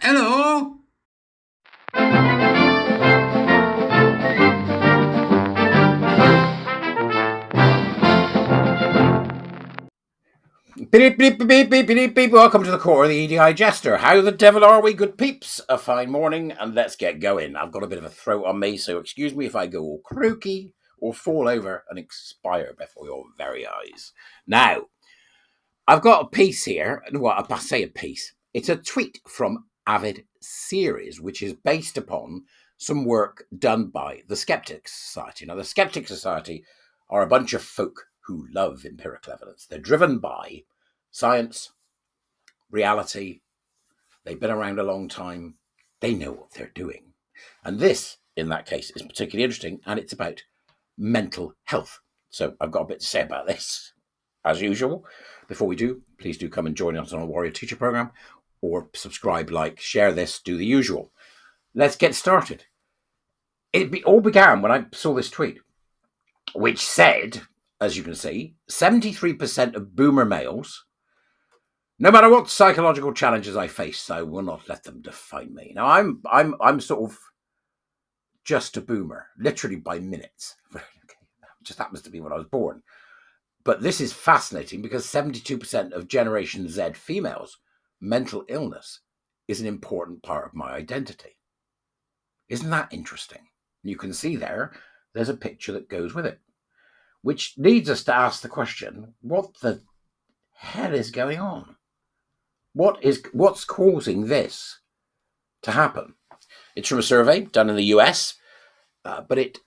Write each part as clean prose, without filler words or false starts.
Hello. Beep, beep, beep, beep, beep, beep, beep. Welcome to the core of the Edijester. How the devil are we, good peeps? A fine morning, and let's get going. I've got a bit of a throat on me, so excuse me if I go all croaky or fall over and expire before your very eyes. Now, I've got a piece here. Well, I say a piece. It's a tweet from Avid Series, which is based upon some work done by the Skeptics Society. Now, the Skeptics Society are a bunch of folk who love empirical evidence. They're driven by science, reality. They've been around a long time. They know what they're doing. And this, in that case, is particularly interesting, and it's about mental health. So I've got a bit to say about this. As usual, before we do, please do come and join us on our Warrior Teacher program, or subscribe, like, share this, do the usual. Let's get started. It all began when I saw this tweet, which said, as you can see, 73% of boomer males, no matter what psychological challenges I face, I will not let them define me. Now, I'm sort of just a boomer, literally by minutes. It just happens to be when I was born. But this is fascinating because 72% of Generation Z females, mental illness is an important part of my identity. Isn't that interesting? You can see there's a picture that goes with it, which leads us to ask the question, what the hell is going on? What's causing this to happen? It's from a survey done in the US, but it,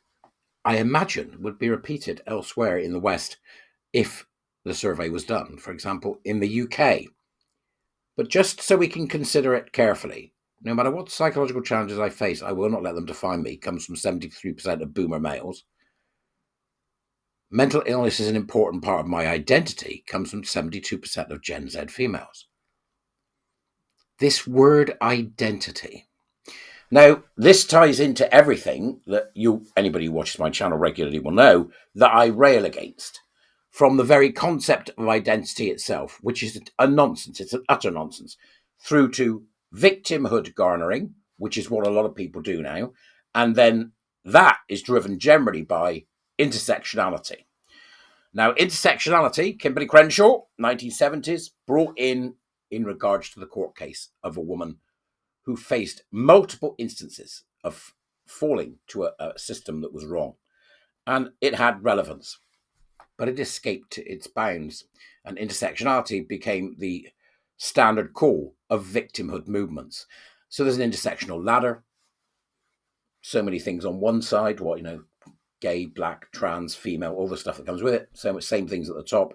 I imagine, would be repeated elsewhere in the West if the survey was done, for example, in the UK. But just so we can consider it carefully, no matter what psychological challenges I face, I will not let them define me, comes from 73% of boomer males. Mental illness is an important part of my identity, comes from 72% of Gen Z females. This word identity. Now, this ties into everything that anybody who watches my channel regularly will know that I rail against. From the very concept of identity itself, which is a nonsense, it's an utter nonsense, through to victimhood garnering, which is what a lot of people do now, and then that is driven generally by intersectionality. Now, intersectionality, Kimberly Crenshaw, 1970s, brought in regards to the court case of a woman who faced multiple instances of falling to a system that was wrong. And it had relevance, but it escaped its bounds. And intersectionality became the standard call of victimhood movements. So there's an intersectional ladder. So many things on one side, gay, black, trans, female, all the stuff that comes with it. So much same things at the top.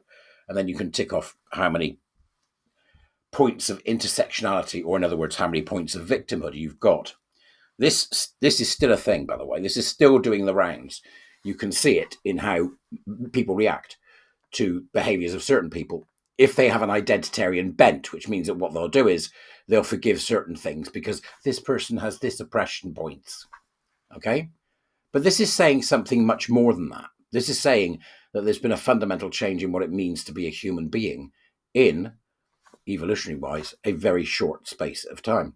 And then you can tick off how many points of intersectionality, or in other words, how many points of victimhood you've got. This is still a thing, by the way. This is still doing the rounds. You can see it in how people react to behaviors of certain people if they have an identitarian bent, which means that what they'll do is they'll forgive certain things because this person has this oppression points. Okay? But this is saying something much more than that. This is saying that there's been a fundamental change in what it means to be a human being in, evolutionary wise, a very short space of time.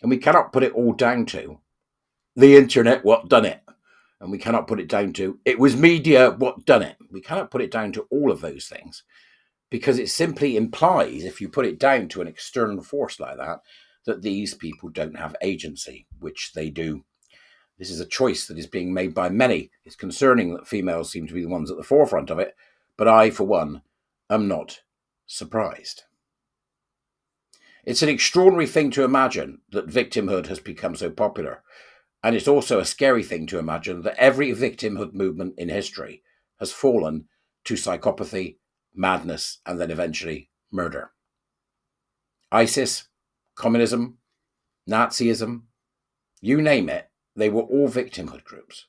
And we cannot put it all down to the internet, what done it. And we cannot put it down to it was media, what done it. We cannot put it down to all of those things because it simply implies, if you put it down to an external force like that, that these people don't have agency, which they do. This is a choice that is being made by many. It's concerning that females seem to be the ones at the forefront of it, but I, for one, am not surprised. It's an extraordinary thing to imagine that victimhood has become so popular. And it's also a scary thing to imagine that every victimhood movement in history has fallen to psychopathy, madness, and then eventually murder. ISIS, communism, Nazism, you name it, they were all victimhood groups.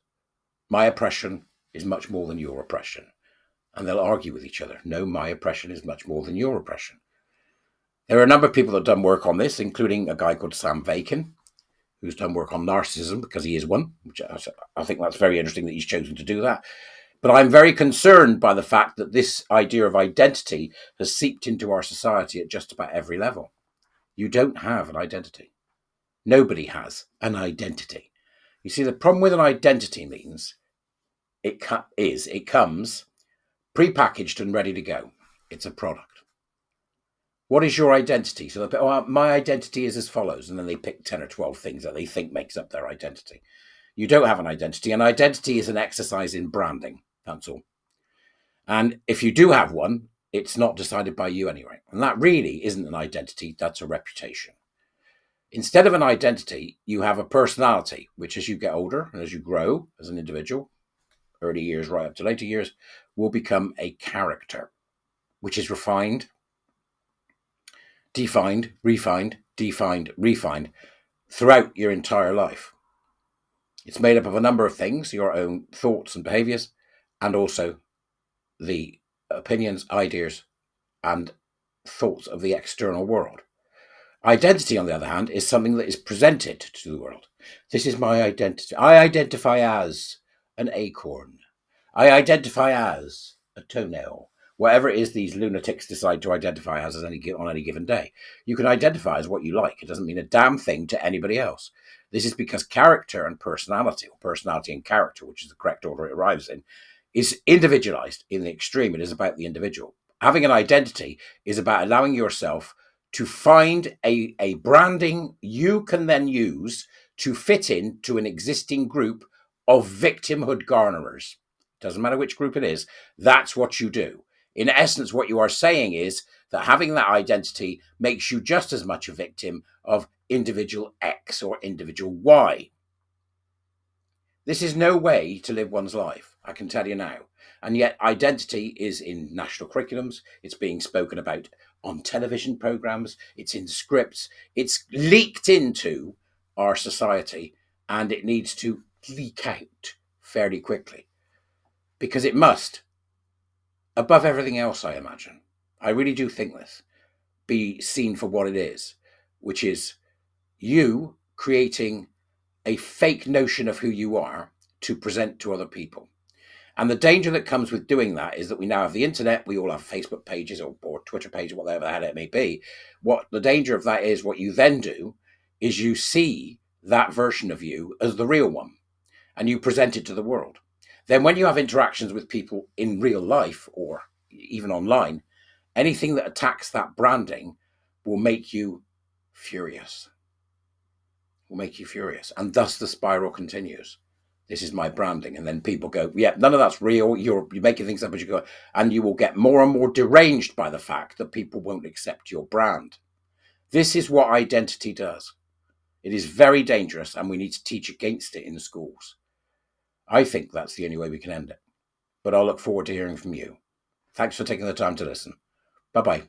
My oppression is much more than your oppression. And they'll argue with each other. No, my oppression is much more than your oppression. There are a number of people that have done work on this, including a guy called Sam Bacon, who's done work on narcissism because he is one, which I think that's very interesting that he's chosen to do that. But I'm very concerned by the fact that this idea of identity has seeped into our society at just about every level. You don't have an identity. Nobody has an identity. You see, the problem with an identity means it comes prepackaged and ready to go. It's a product. What is your identity? So my identity is as follows, and then they pick 10 or 12 things that they think makes up their identity. You don't have an identity. An identity is an exercise in branding. That's all. And if you do have one, it's not decided by you anyway. And that really isn't an identity. That's a reputation. Instead of an identity, you have a personality, which as you get older and as you grow as an individual, early years right up to later years, will become a character, which is refined, defined, refined, defined, refined throughout your entire life. It's made up of a number of things, your own thoughts and behaviors, and also the opinions, ideas, and thoughts of the external world. Identity, on the other hand, is something that is presented to the world. This is my identity. I identify as an acorn. I identify as a toenail. Whatever it is these lunatics decide to identify as on any given day. You can identify as what you like. It doesn't mean a damn thing to anybody else. This is because character and personality, or personality and character, which is the correct order it arrives in, is individualized in the extreme. It is about the individual. Having an identity is about allowing yourself to find a branding you can then use to fit into an existing group of victimhood garnerers. Doesn't matter which group it is, that's what you do. In essence, what you are saying is that having that identity makes you just as much a victim of individual X or individual Y. This is no way to live one's life, I can tell you now. And yet identity is in national curriculums, it's being spoken about on television programs, it's in scripts, it's leaked into our society, and it needs to leak out fairly quickly. Because it must, above everything else, I imagine, I really do think this, be seen for what it is, which is you creating a fake notion of who you are to present to other people. And the danger that comes with doing that is that we now have the internet, we all have Facebook pages or Twitter pages, whatever the hell it may be. What the danger of that is, what you then do is you see that version of you as the real one and you present it to the world. Then when you have interactions with people in real life or even online, anything that attacks that branding will make you furious. And thus the spiral continues. This is my branding. And then people go, yeah, none of that's real. You're making things up as you go. And you will get more and more deranged by the fact that people won't accept your brand. This is what identity does. It is very dangerous, and we need to teach against it in the schools. I think that's the only way we can end it. But I'll look forward to hearing from you. Thanks for taking the time to listen. Bye-bye.